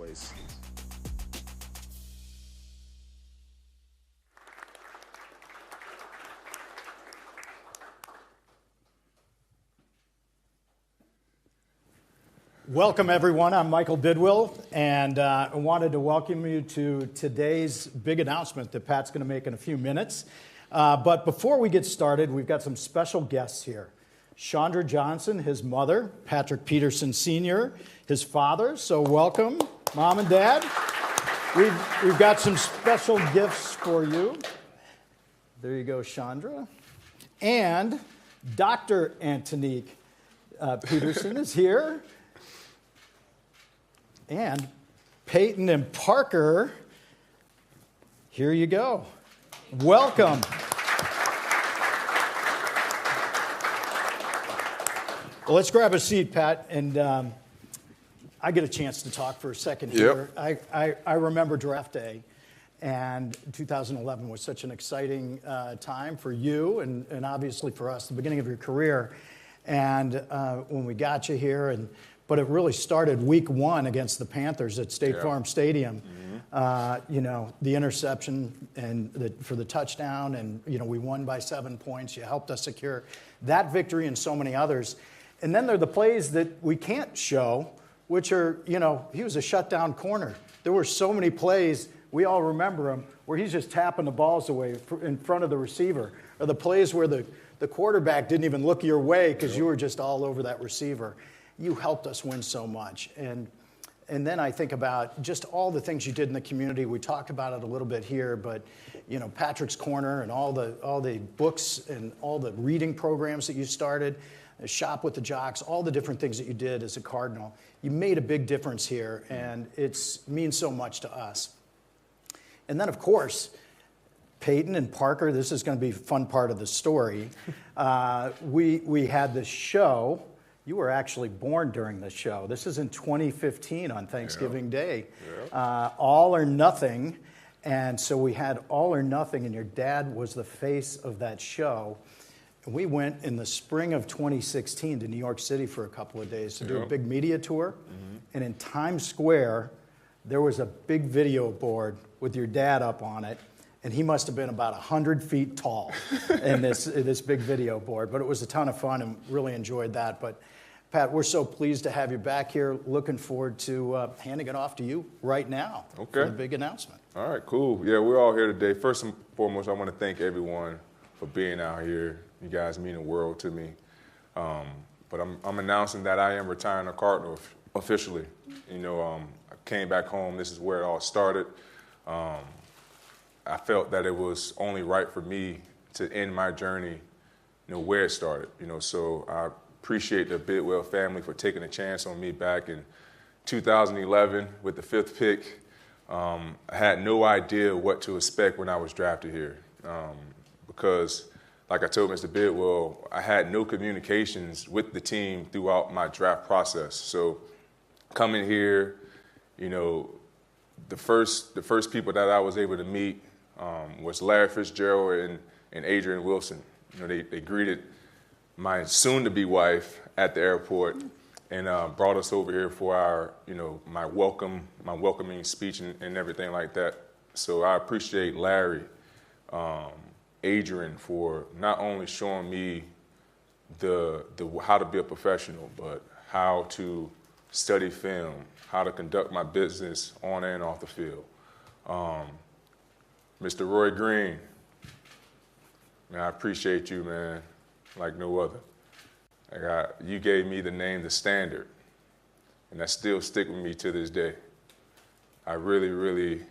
place. Welcome, everyone. I'm Michael Bidwill, and I wanted to welcome you to today's big announcement that Pat's going to make in a few minutes. But before we get started, we've got some special guests here. Chandra Johnson, his mother, Patrick Peterson Sr., his father. So welcome, Mom and Dad. We've got some special gifts for you. There you go, Chandra. And Dr. Antonique Peterson is here. And Peyton and Parker, here you go. Welcome. Well, let's grab a seat, Pat, and I get a chance to talk for a second here. Yep. I remember draft day, and 2011 was such an exciting time for you and obviously for us, the beginning of your career. And when we got you here, but it really started week one against the Panthers at State Farm Stadium. Mm-hmm. The interception and for the touchdown, and we won by 7 points. You helped us secure that victory and so many others. And then there are the plays that we can't show, which are, he was a shutdown corner. There were so many plays, we all remember them, where he's just tapping the balls away in front of the receiver, or the plays where the quarterback didn't even look your way because you were just all over that receiver. You helped us win so much. And then I think about just all the things you did in the community. We talked about it a little bit here, but Patrick's Corner and all the books and all the reading programs that you started, Shop with the Jocks, all the different things that you did as a Cardinal. You made a big difference here, and it means so much to us. And then, of course, Peyton and Parker, this is going to be a fun part of the story. We had this show. You were actually born during this show. This is in 2015 on Thanksgiving Day. All or Nothing. And so we had All or Nothing, and your dad was the face of that show. And we went in the spring of 2016 to New York City for a couple of days to do a big media tour. Mm-hmm. And in Times Square, there was a big video board with your dad up on it. And he must have been about 100 feet tall in this big video board. But it was a ton of fun and really enjoyed that. But Pat, we're so pleased to have you back here. Looking forward to handing it off to you right now for the big announcement. All right, cool. Yeah, we're all here today. First and foremost, I want to thank everyone for being out here. You guys mean the world to me. But I'm announcing that I am retiring a Cardinal officially. I came back home. This is where it all started. I felt that it was only right for me to end my journey, where it started. So I appreciate the Bidwell family for taking a chance on me back in 2011 with the 5th pick. I had no idea what to expect when I was drafted here because, like I told Mr. Bidwell, I had no communications with the team throughout my draft process. So coming here, the first people that I was able to meet was Larry Fitzgerald and Adrian Wilson. They greeted my soon-to-be wife at the airport and brought us over here for our, my welcoming speech and everything like that. So I appreciate Larry, Adrian, for not only showing me the how to be a professional, but how to study film, how to conduct my business on and off the field. Mr. Roy Green, man, I appreciate you, man, like no other. You gave me the name The Standard, and that still sticks with me to this day. I really, really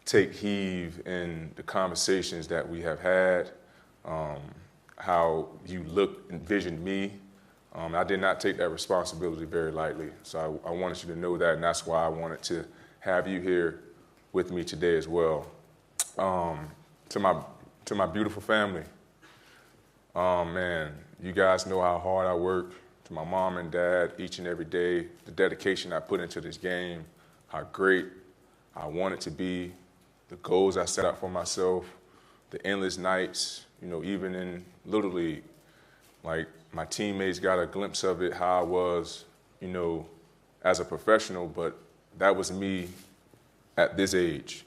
take heed in the conversations that we have had, how you envisioned me. I did not take that responsibility very lightly, so I wanted you to know that, and that's why I wanted to have you here with me today as well. To my beautiful family, man, you guys know how hard I work. To my mom and dad, each and every day, the dedication I put into this game, how great I want it to be, the goals I set out for myself, the endless nights, even in Little League, like my teammates got a glimpse of it, how I was, as a professional, but that was me at this age.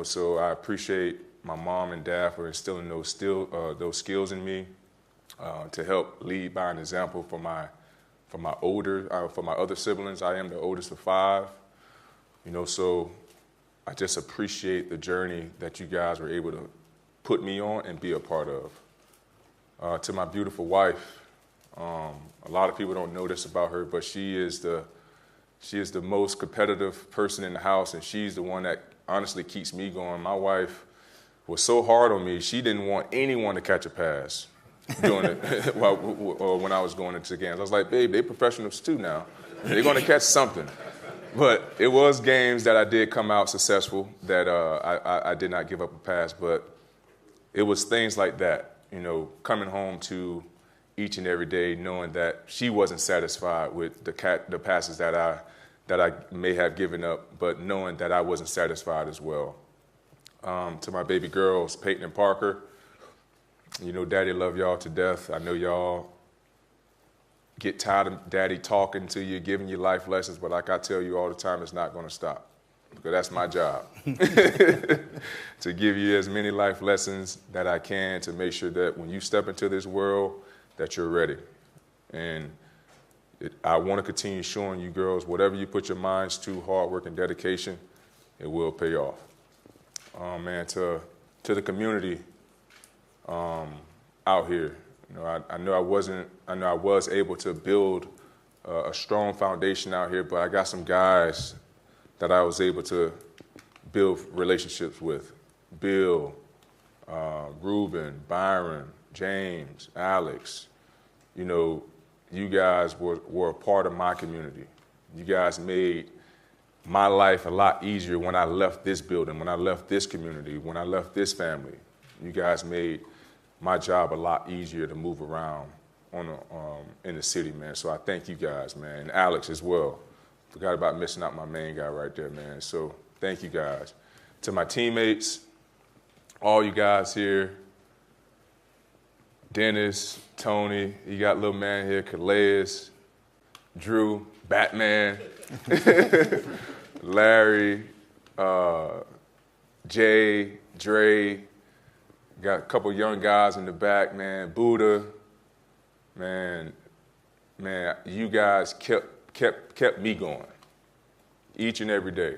So I appreciate my mom and dad for instilling those skills in me to help lead by an example for my other siblings. I am the oldest of 5. So I just appreciate the journey that you guys were able to put me on and be a part of. To my beautiful wife, a lot of people don't know this about her, but she is the most competitive person in the house, and she's the one that honestly keeps me going. My wife was so hard on me, she didn't want anyone to catch a pass doing it when I was going into games. I was like, babe, they professionals too now. They're going to catch something. But it was games that I did come out successful, that I did not give up a pass. But it was things like that, coming home to each and every day, knowing that she wasn't satisfied with the passes that I may have given up, but knowing that I wasn't satisfied as well. To my baby girls, Peyton and Parker, Daddy love y'all to death. I know y'all get tired of Daddy talking to you, giving you life lessons, but like I tell you all the time, it's not going to stop, because that's my job, to give you as many life lessons that I can to make sure that when you step into this world, that you're ready. And I want to continue showing you girls, whatever you put your minds to, hard work and dedication, it will pay off. Man, to the community out here, I know I was able to build a strong foundation out here, but I got some guys that I was able to build relationships with. Bill, Ruben, Byron, James, Alex. You guys were a part of my community. You guys made my life a lot easier when I left this building, when I left this community, when I left this family. You guys made my job a lot easier to move around in the city, man. So I thank you guys, man. And Alex as well. Forgot about missing out my main guy right there, man. So thank you guys. To my teammates, all you guys here, Dennis, Tony, you got little man here, Calais, Drew, Batman, Larry, Jay, Dre, got a couple young guys in the back, man, Buddha, man, you guys kept me going each and every day.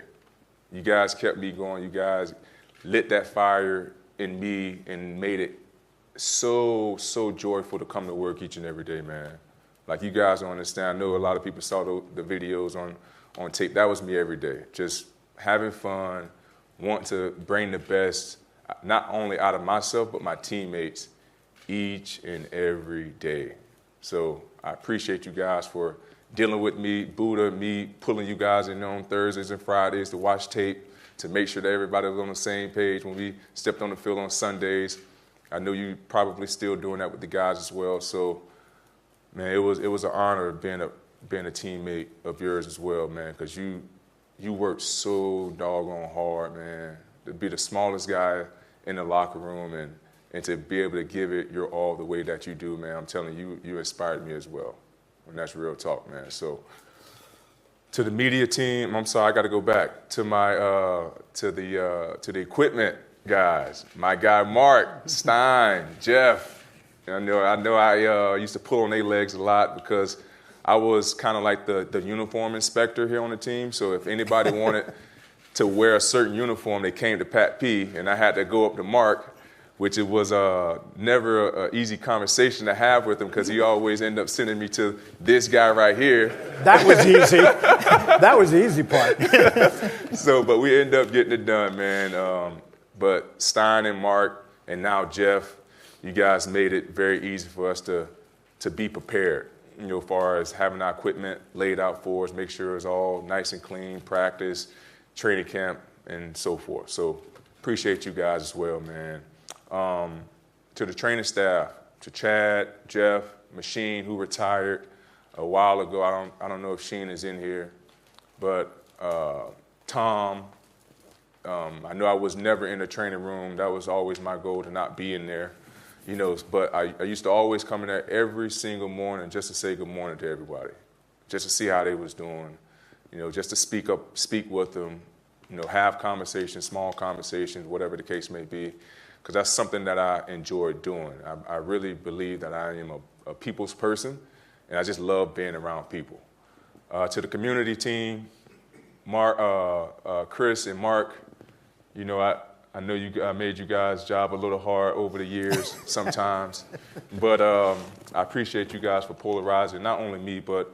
You guys kept me going. You guys lit that fire in me and made it so joyful to come to work each and every day, man. Like, you guys don't understand. I know a lot of people saw the videos on tape. That was me every day, just having fun, wanting to bring the best, not only out of myself, but my teammates each and every day. So I appreciate you guys for dealing with me, Buddha, me pulling you guys in on Thursdays and Fridays to watch tape, to make sure that everybody was on the same page when we stepped on the field on Sundays. I know you probably still doing that with the guys as well. So, man, it was an honor being a teammate of yours as well, man, because you worked so doggone hard, man, to be the smallest guy in the locker room and to be able to give it your all the way that you do, man. I'm telling you, you inspired me as well. And that's real talk, man. So to the media team, I'm sorry, I got to go back to my to the equipment guys. My guy Mark, Stein, Jeff. I know I used to pull on their legs a lot because I was kind of like the uniform inspector here on the team. So if anybody wanted to wear a certain uniform, they came to Pat P, and I had to go up to Mark, which it was never an easy conversation to have with him because he always ended up sending me to this guy right here. That was easy. That was the easy part. But we ended up getting it done, man. But Stein and Mark and now Jeff, you guys made it very easy for us to be prepared, as far as having our equipment laid out for us, make sure it's all nice and clean, practice, training camp, and so forth. So appreciate you guys as well, man. To the training staff, to Chad, Jeff, Machine, who retired a while ago. I don't know if Sheen is in here, but Tom. I know I was never in the training room. That was always my goal, to not be in there, But I used to always come in there every single morning just to say good morning to everybody, just to see how they was doing, just to speak with them, have conversations, small conversations, whatever the case may be, because that's something that I enjoy doing. I really believe that I am a people's person, and I just love being around people. To the community team, Chris and Mark, I know I made you guys' job a little hard over the years sometimes, but I appreciate you guys for polarizing not only me, but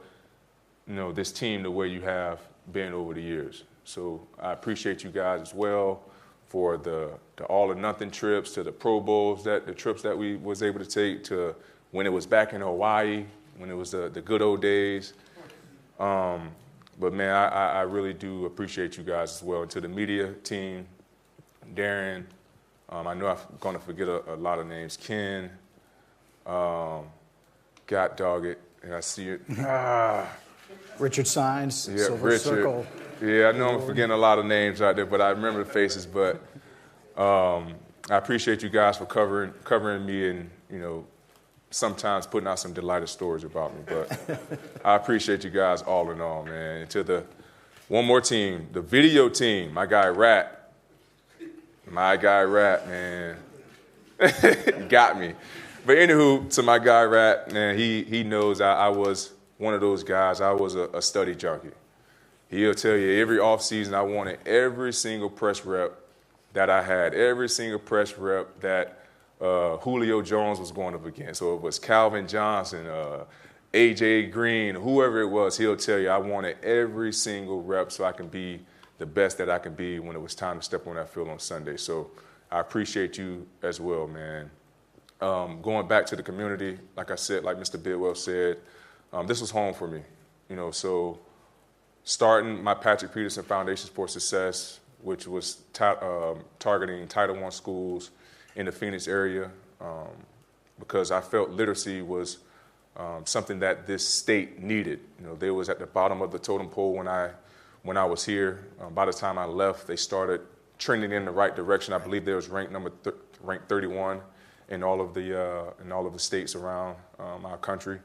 this team the way you have been over the years. So I appreciate you guys as well for the all or nothing trips, to the Pro Bowls, the trips that we was able to take, to when it was back in Hawaii, when it was the good old days. But man, I really do appreciate you guys as well. And to the media team, Darren, I know I'm going to forget a lot of names. Ken, God dog it, and I see it. Richard Sines, yeah, Silver Richard. Circle. Yeah, I know I'm forgetting a lot of names out there, but I remember the faces. But I appreciate you guys for covering me and, sometimes putting out some delighted stories about me. But I appreciate you guys all in all, man. And to the one more team, the video team, my guy Rat, man, got me. But anywho, to my guy Rat, man, he knows I was one of those guys. I was a study junkie. He'll tell you every offseason I wanted every single press rep that I had, every single press rep that Julio Jones was going up against. So it was Calvin Johnson, A.J. Green, whoever it was, he'll tell you I wanted every single rep so I can be the best that I can be when it was time to step on that field on Sunday. So I appreciate you as well, man. Going back to the community, like I said, like Mr. Bidwell said, this was home for me. So starting my Patrick Peterson Foundations for Success, which was targeting Title I schools in the Phoenix area, because I felt literacy was something that this state needed. They was at the bottom of the totem pole when I was here. By the time I left, they started trending in the right direction. I believe they was ranked 31 in all of the states around our country.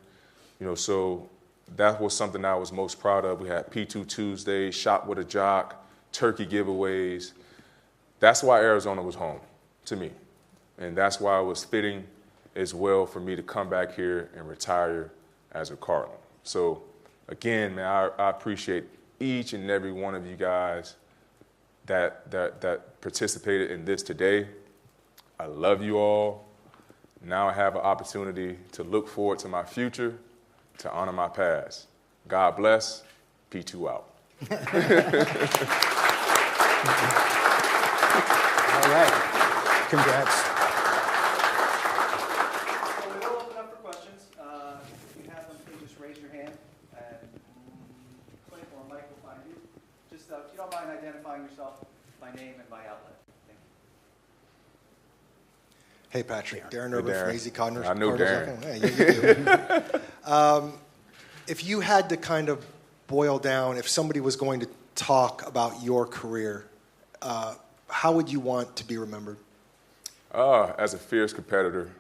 So that was something I was most proud of. We had P2 Tuesday, Shop with a Jock, turkey giveaways. That's why Arizona was home to me. And that's why it was fitting as well for me to come back here and retire as a Cardinal. So again, man, I appreciate each and every one of you guys that participated in this today. I love you all. Now I have an opportunity to look forward to my future, to honor my past. God bless. P2 out. All right. Congrats. So we will open up for questions. If you have them, please just raise your hand and Clint or Mike will find you. Just if you don't mind identifying yourself by name and by outlet. Thank you. Hey, Patrick. Darren Hey, Urban Darren. from AZ Cardinals. I know Cardinals. Darren. Yeah, you do. If you had to kind of boil down, if somebody was going to talk about your career, how would you want to be remembered? As a fierce competitor,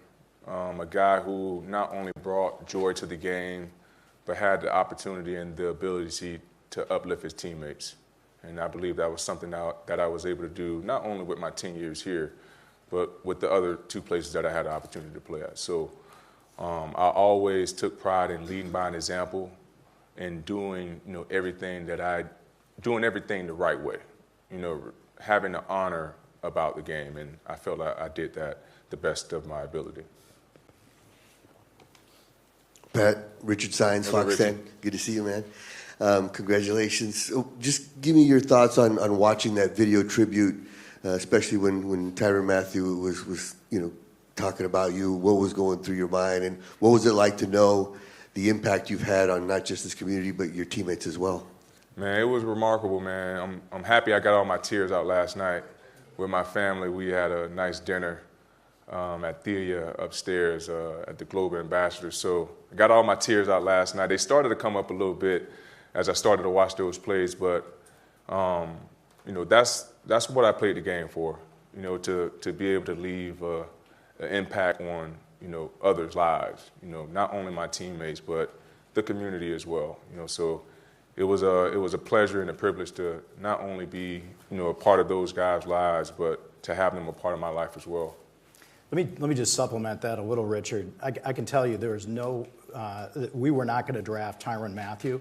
a guy who not only brought joy to the game, but had the opportunity and the ability to uplift his teammates. And I believe that was something that I was able to do, not only with my 10 years here, but with the other two places that I had the opportunity to play at. So I always took pride in leading by an example and doing everything the right way, having the honor about the game, and I felt I did that the best of my ability. Pat, Richard Sines, Hello, Fox Richie. 10. Good to see you, man. Congratulations. So just give me your thoughts on watching that video tribute, especially when Tyrann Mathieu was talking about you. What was going through your mind, and what was it like to know the impact you've had on not just this community but your teammates as well? Man, it was remarkable, man. I'm happy I got all my tears out last night with my family. We had a nice dinner at Thea upstairs at the Globe Ambassador. So I got all my tears out last night. They started to come up a little bit as I started to watch those plays, but that's what I played the game for. To be able to leave an impact on others' lives. Not only my teammates, but the community as well. So it was a pleasure and a privilege to not only be, a part of those guys' lives, but to have them a part of my life as well. Let me just supplement that a little, Richard. I can tell you there is we were not going to draft Tyrann Mathieu,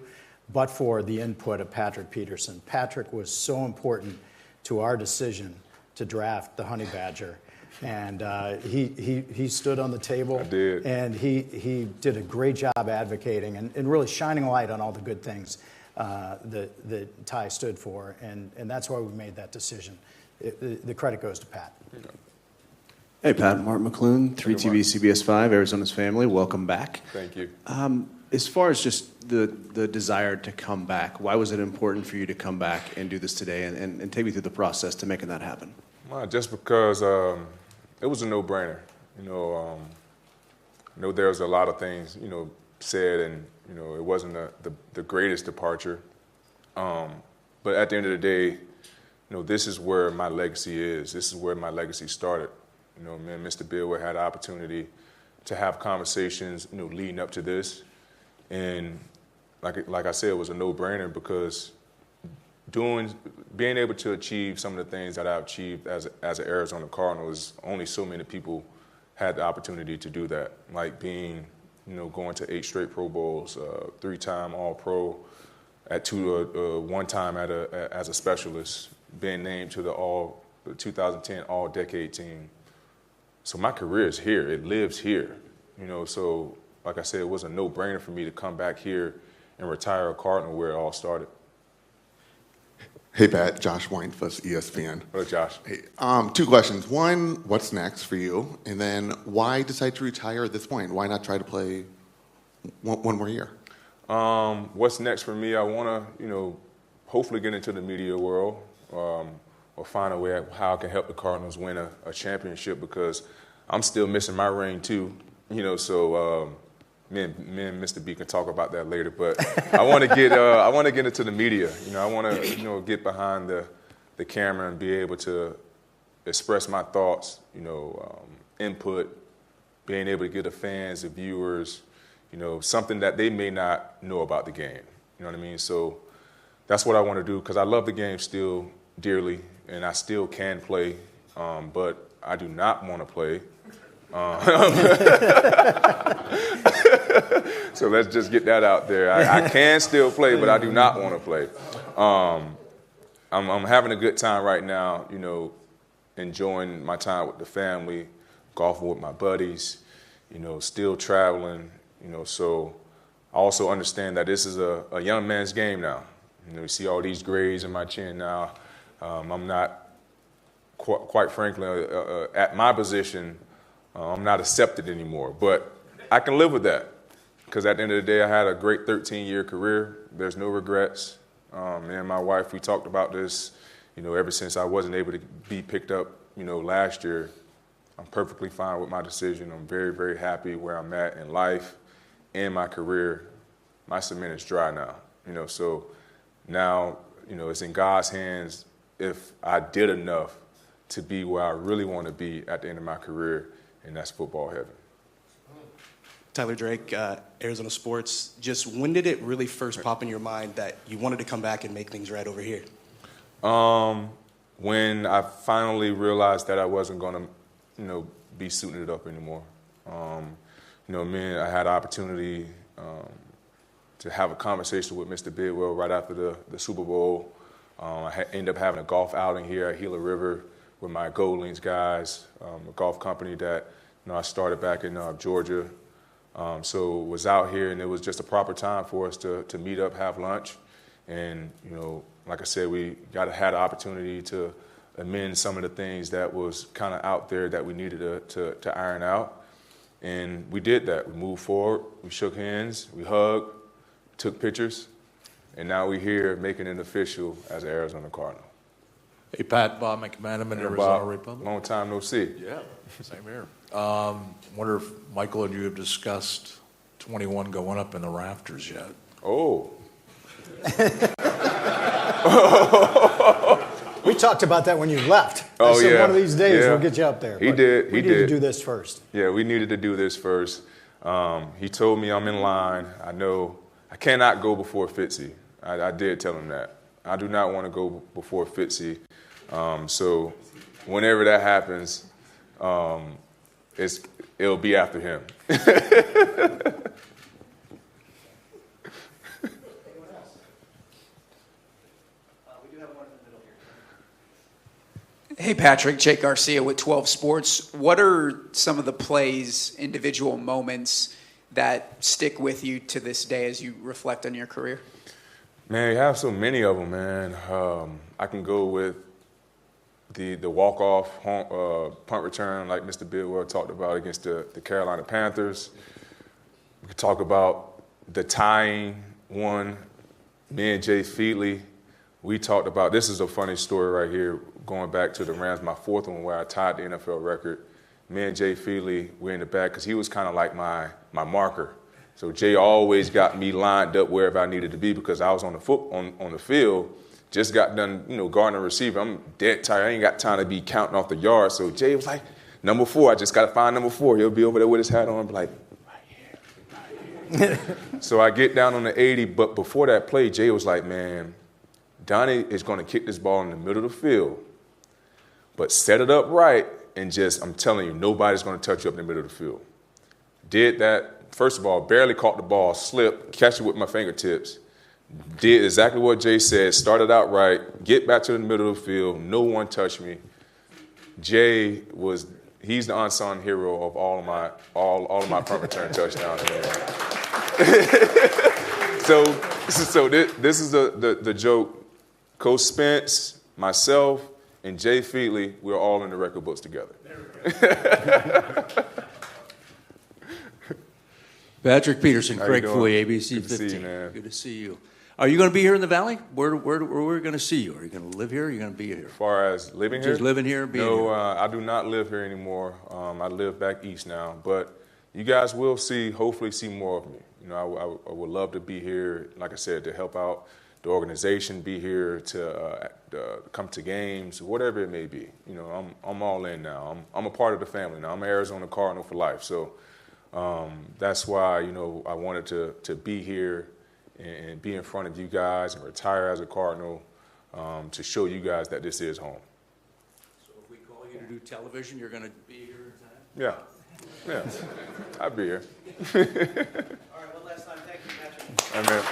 but for the input of Patrick Peterson. Patrick was so important to our decision to draft the Honey Badger. And he stood on the table. I did. And he did a great job advocating and really shining a light on all the good things that Ty stood for. And that's why we made that decision. The credit goes to Pat. Hey, Pat. Mark McClune, 3TV, CBS 5, Arizona's Family. Welcome back. Thank you. As far as just the desire to come back, why was it important for you to come back and do this today? And take me through the process to making that happen. Well, just because it was a no-brainer. I know there was a lot of things, said, and, it wasn't the greatest departure. But at the end of the day, this is where my legacy is. This is where my legacy started. Me and Mr. Bill had the opportunity to have conversations, leading up to this. And like I said, it was a no-brainer because being able to achieve some of the things that I've achieved as an Arizona Cardinal is only so many people had the opportunity to do that. Like being, going to 8 straight Pro Bowls, 3-time All-Pro, one time as a specialist, being named to the 2010 All-Decade team. So my career is here. It lives here. So like I said, it was a no-brainer for me to come back here and retire a Cardinal where it all started. Hey, Pat. Josh Weinfuss, ESPN. Hello, Josh. Hey, 2 questions. One, what's next for you? And then why decide to retire at this point? Why not try to play one more year? What's next for me? I want to, hopefully get into the media world or find a way how I can help the Cardinals win a championship because I'm still missing my ring too. So me and Mr. B can talk about that later. But I want to get into the media. I want to get behind the camera and be able to express my thoughts. Input, being able to give the fans, the viewers, something that they may not know about the game. You know what I mean? So that's what I want to do because I love the game still dearly, and I still can play, but I do not want to play. So let's just get that out there. I can still play, but I do not want to play. I'm having a good time right now, enjoying my time with the family, golfing with my buddies, still traveling, so I also understand that this is a young man's game now. You see all these grades in my chin now. I'm not, quite frankly, at my position, I'm not accepted anymore. But I can live with that because at the end of the day, I had a great 13-year career. There's no regrets. Me and my wife, we talked about this, ever since I wasn't able to be picked up, last year. I'm perfectly fine with my decision. I'm very, very happy where I'm at in life and my career. My cement is dry now, so now, it's in God's hands if I did enough to be where I really want to be at the end of my career, and that's football heaven. Tyler Drake, Arizona Sports. Just when did it really first pop in your mind that you wanted to come back and make things right over here? When I finally realized that I wasn't going to, be suiting it up anymore. I had an opportunity to have a conversation with Mr. Bidwell right after the Super Bowl. I ended up having a golf outing here at Gila River with my Goldlings guys, a golf company that I started back in Georgia. So was out here, and it was just a proper time for us to meet up, have lunch, and like I said, we had an opportunity to amend some of the things that was kind of out there that we needed to iron out, and we did that. We moved forward, we shook hands, we hugged, took pictures, and now we're here making it official as an Arizona Cardinal. Hey, Pat, Bob McManaman, Hey, Arizona Bob, Republic. long time no see. Yeah, same here. Wonder if Michael and you have discussed 21 going up in the rafters yet? Oh. We talked about that when you left. Oh, I said, yeah. one of these days Yeah. we'll get you up there. He But did. We need to do this first. Yeah, we needed to do this first. He told me I'm in line. I know I cannot go before Fitzy. I did tell him that. I do not want to go before Fitzy. So whenever that happens, it'll be after him. Hey, Patrick, Jake Garcia with 12 Sports. What are some of the plays, individual moments that stick with you to this day as you reflect on your career? Man, you have so many of them, man. I can go with the walk-off punt return like Mr. Bidwell talked about against the Carolina Panthers. We could talk about the tying one. Me and Jay Feely, we talked about, this is a funny story right here, going back to the Rams, my fourth one where I tied the NFL record. Me and Jay Feely were in the back because he was kind of like my marker. So Jay always got me lined up wherever I needed to be because I was on the field, just got done, guarding a receiver. I'm dead tired. I ain't got time to be counting off the yards. So Jay was like, number 4, I just got to find number 4. He'll be over there with his hat on. I'm like, right here. So I get down on the 80, but before that play, Jay was like, man, Donnie is going to kick this ball in the middle of the field, but set it up right and just, I'm telling you, nobody's going to touch you up in the middle of the field. Did that. First of all, barely caught the ball, slipped, catch it with my fingertips. Did exactly what Jay said, started out right, get back to the middle of the field, no one touched me. Jay he's the unsung hero of all of my punt return touchdowns. So this is the joke. Coach Spence, myself, and Jay Feely, we're all in the record books together. Patrick Peterson, How Craig you doing? Foy, ABC Good to 15. see you, man. Good to see you. Are you going to be here in the Valley? Where are we going to see you? Are you going to live here or are you going to be here? As far as living here? Just living here, being no, here? I do not live here anymore. I live back east now. But you guys will hopefully see more of me. I would love to be here, like I said, to help out the organization, be here to come to games, whatever it may be. I'm all in now. I'm a part of the family now. I'm an Arizona Cardinal for life. So that's why, I wanted to be here and be in front of you guys and retire as a Cardinal to show you guys that this is home. So if we call you to do television, you're going to be here in time? Yeah, I'll be here. All right, one last time. Thank you, Patrick. Amen.